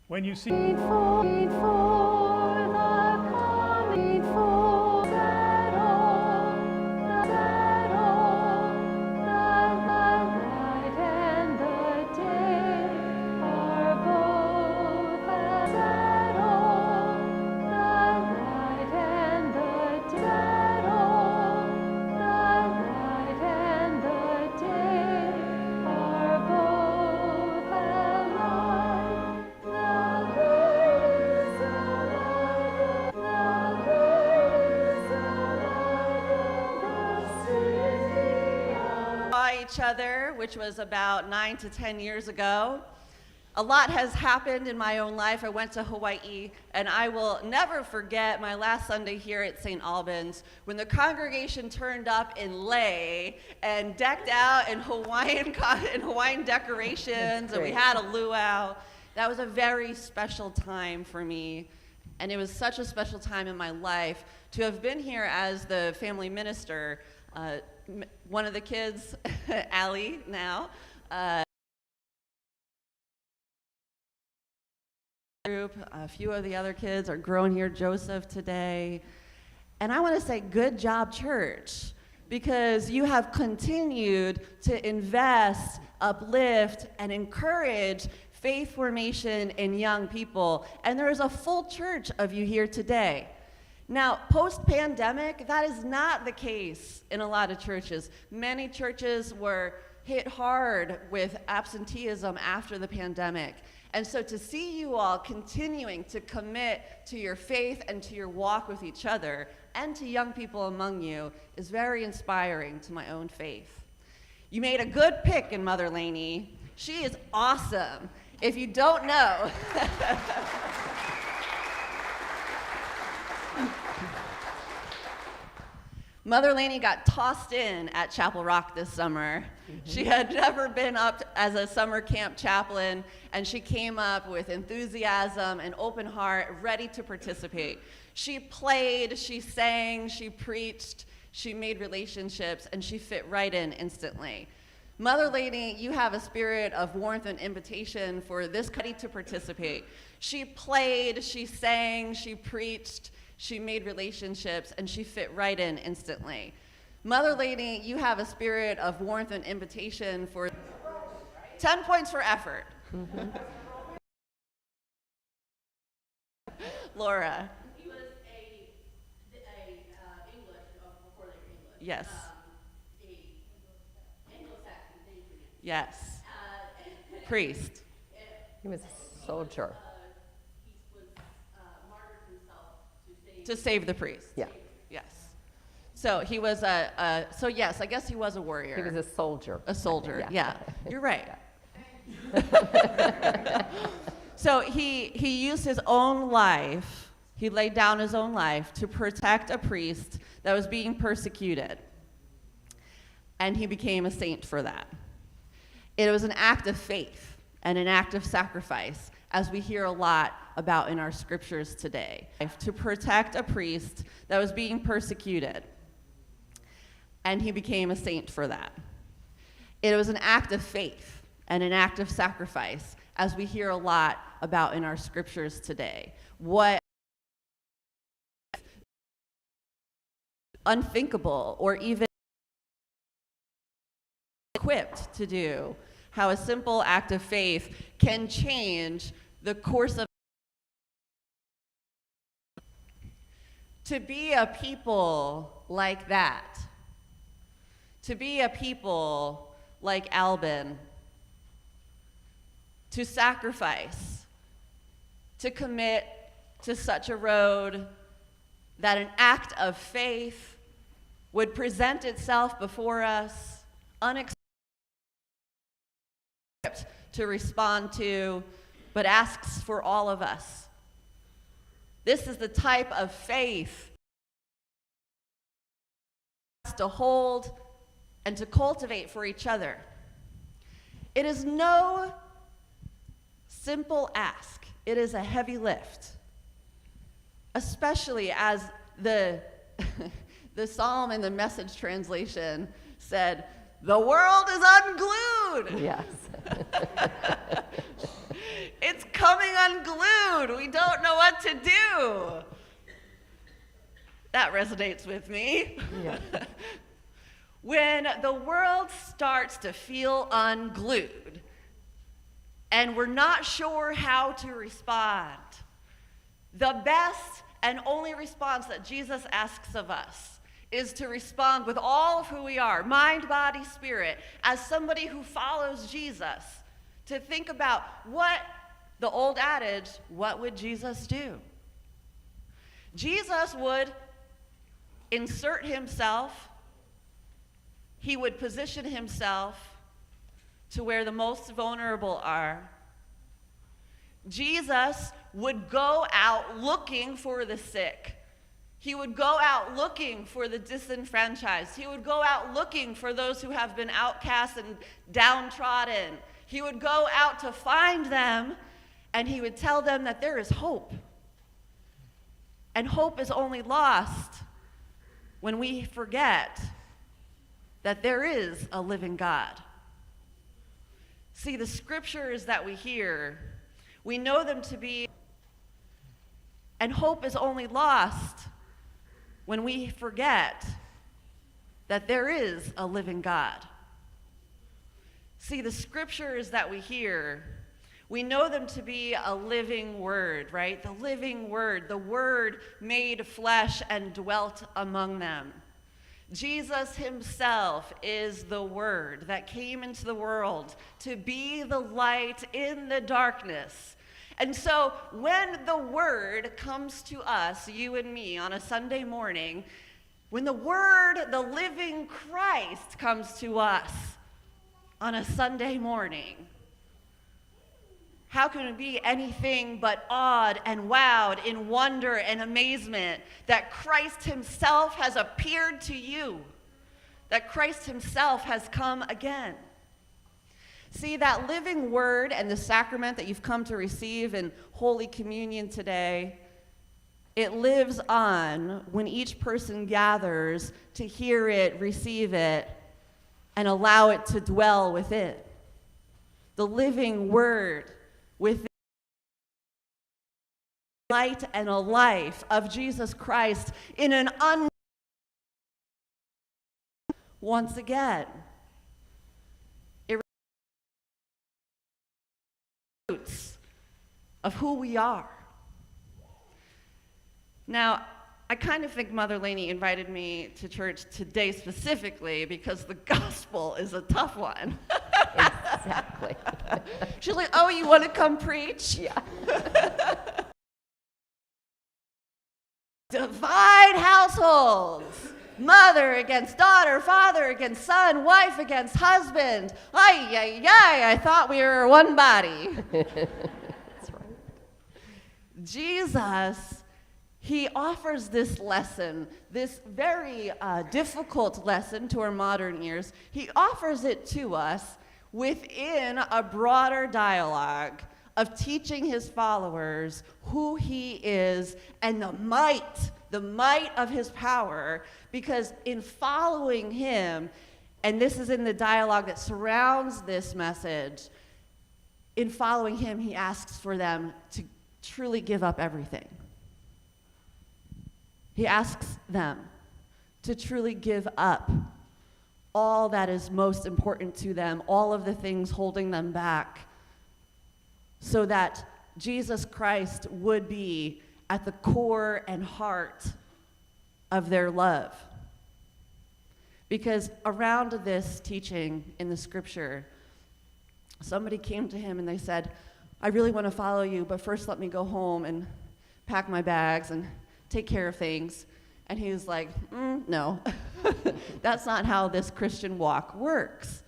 When you see each other, which was about 9 to 10 years ago. A lot has happened in my own life. I went to Hawaii, and I will never forget my last Sunday here at St. Albans when the congregation turned up in lei and decked out in Hawaiian decorations, and we had a luau. That was a very special time for me, and it was such a special time in my life to have been here as the family minister. One of the kids, Allie now, group, a few of the other kids are grown here, Joseph today. And I want to say good job, church, because you have continued to invest, uplift, and encourage faith formation in young people. And there is a full church of you here today. Now, post-pandemic, that is not the case in a lot of churches. Many churches were hit hard with absenteeism after the pandemic. And so to see you all continuing to commit to your faith and to your walk with each other and to young people among you is very inspiring to my own faith. You made a good pick in Mother Laney. She is awesome. If you don't know, Mother Laney got tossed in at Chapel Rock this summer. She had never been up as a summer camp chaplain, and she came up with enthusiasm and open heart, ready to participate. She played, she sang, she preached, she made relationships, and she fit right in instantly. Mother Laney, you have a spirit of warmth and invitation for this ready to participate. She played, she sang, she preached, she made relationships, and she fit right in instantly. Mother Laney, you have a spirit of warmth and invitation for 10 points for effort. Laura. He was a English, before they were English. Yes. Anglo-Saxon, thank you. Yes. Priest. He was a soldier. He was martyred himself To save the priest. Yeah. Yes. So he was so yes, I guess he was a warrior. He was a soldier. A soldier, yeah. You're right. Yeah. So he used his own life, he laid down his own life to protect a priest that was being persecuted. And he became a saint for that. It was an act of faith and an act of sacrifice, as we hear a lot about in our scriptures today, to protect a priest that was being persecuted. And he became a saint for that. It was an act of faith and an act of sacrifice, as we hear a lot about in our scriptures today. What unthinkable or even equipped to do, how a simple act of faith can change the course of. To be a people like that, to be a people like Alban, to sacrifice, to commit to such a road that an act of faith would present itself before us unexpected to respond to, but asks for all of us. This is the type of faith to hold and to cultivate for each other. It is no simple ask. It is a heavy lift, especially as the psalm in the Message translation said, "The world is unglued." Yes. It's coming unglued. We don't know what to do. That resonates with me. Yeah. When the world starts to feel unglued and we're not sure how to respond, the best and only response that Jesus asks of us is to respond with all of who we are, mind, body, spirit, as somebody who follows Jesus, to think about what the old adage, what would Jesus do? Jesus would insert himself. He would position himself to where the most vulnerable are. Jesus would go out looking for the sick. He would go out looking for the disenfranchised. He would go out looking for those who have been outcast and downtrodden. He would go out to find them, and he would tell them that there is hope. And hope is only lost when we forget that there is a living God. See, the scriptures that we hear, we know them to be, and hope is only lost when we forget that there is a living God. See, the scriptures that we hear, we know them to be a living word, right? The living word, the word made flesh and dwelt among them. Jesus himself is the word that came into the world to be the light in the darkness. And so when the word comes to us, you and me, on a Sunday morning, when the word, the living Christ, comes to us on a Sunday morning, how can it be anything but awed and wowed in wonder and amazement that Christ himself has appeared to you, that Christ himself has come again? See, that living word and the sacrament that you've come to receive in Holy Communion today, it lives on when each person gathers to hear it, receive it, and allow it to dwell within. The living word with the light and a life of Jesus Christ in an once again. It roots of who we are. Now, I kind of think Mother Laney invited me to church today specifically because the gospel is a tough one. Exactly. She's like, oh, you want to come preach? Yeah. Divide households. Mother against daughter, father against son, wife against husband. Ay, ay, ay, I thought we were one body. That's right. Jesus, he offers this lesson, this very difficult lesson to our modern ears. He offers it to us within a broader dialogue of teaching his followers who he is and the might of his power, because in following him, and this is in the dialogue that surrounds this message, in following him, he asks for them to truly give up everything. He asks them to truly give up all that is most important to them, all of the things holding them back, so that Jesus Christ would be at the core and heart of their love. Because around this teaching in the scripture, somebody came to him and they said, I really want to follow you, but first let me go home and pack my bags and take care of things. And he was like, no, that's not how this Christian walk works.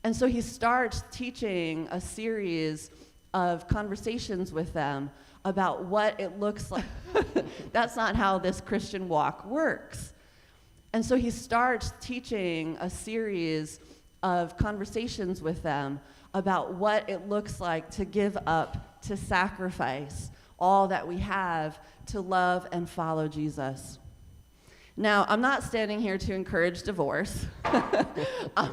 And so he starts teaching a series of conversations with them about what it looks like. That's not how this Christian walk works. And so he starts teaching a series of conversations with them about what it looks like to give up, to sacrifice all that we have to love and follow Jesus. Now, I'm not standing here to encourage divorce. I'm